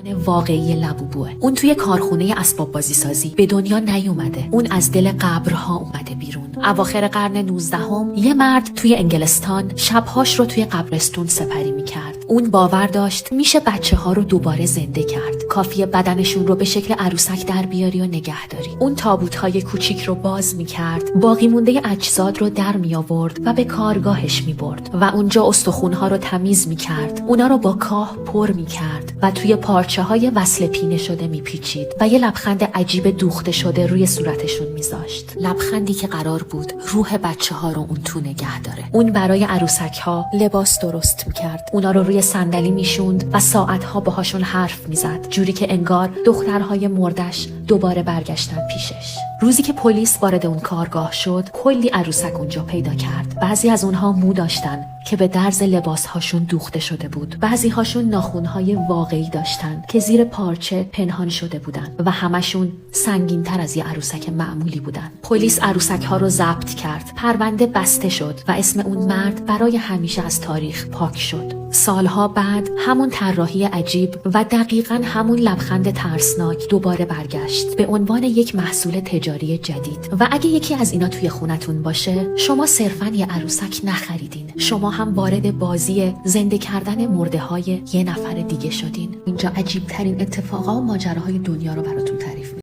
واقعی لبوبوه. اون توی کارخونه اسباب بازی سازی به دنیا نیومده. اون از دل قبرها اومده بیرون. اواخر قرن 19 یه مرد توی انگلستان شبهاش رو توی قبرستون سپری میکرد. اون باور داشت میشه بچه‌ها رو دوباره زنده کرد. کافیه بدنشون رو به شکل عروسک در بیاری و نگهداری. اون تابوت‌های کوچیک رو باز میکرد، باقی مونده اجساد رو در میآورد و به کارگاهش میبرد و اونجا استخوان‌ها رو تمیز میکرد. اونا رو با کاه پر میکرد و توی پارچه‌های وصل پینه شده میپیچید و یه لبخند عجیب دوخته شده روی صورتشون میذاشت. لبخندی که قرار بود روح بچه‌ها رو اون تو نگه داره. اون برای عروسک‌ها لباس درست میکرد. اونا رو روی صندلی میشوند و ساعت‌ها باهاشون حرف میزد، جوری که انگار دخترهای مردش دوباره برگشتن پیشش. روزی که پلیس وارد اون کارگاه شد، کلی عروسک اونجا پیدا کرد. بعضی از اونها مو داشتن که به درز لباسهاشون دوخته شده بود. بعضی هاشون ناخونهای واقعی داشتن که زیر پارچه پنهان شده بودن و همشون سنگین‌تر از یه عروسک معمولی بودن. پلیس عروسک ها رو ضبط کرد. پرونده بسته شد و اسم اون مرد برای همیشه از تاریخ پاک شد. سالها بعد همون طراحی عجیب و دقیقاً همون لبخند ترسناک دوباره برگشت به عنوان یک محصول تجاری جدید. و اگه یکی از اینا توی خونتون باشه، شما صرفاً یه عروسک نخریدین، شما هم وارد بازی زنده کردن مرده های یه نفر دیگه شدین. اینجا عجیب ترین اتفاقا و ماجراهای دنیا رو براتون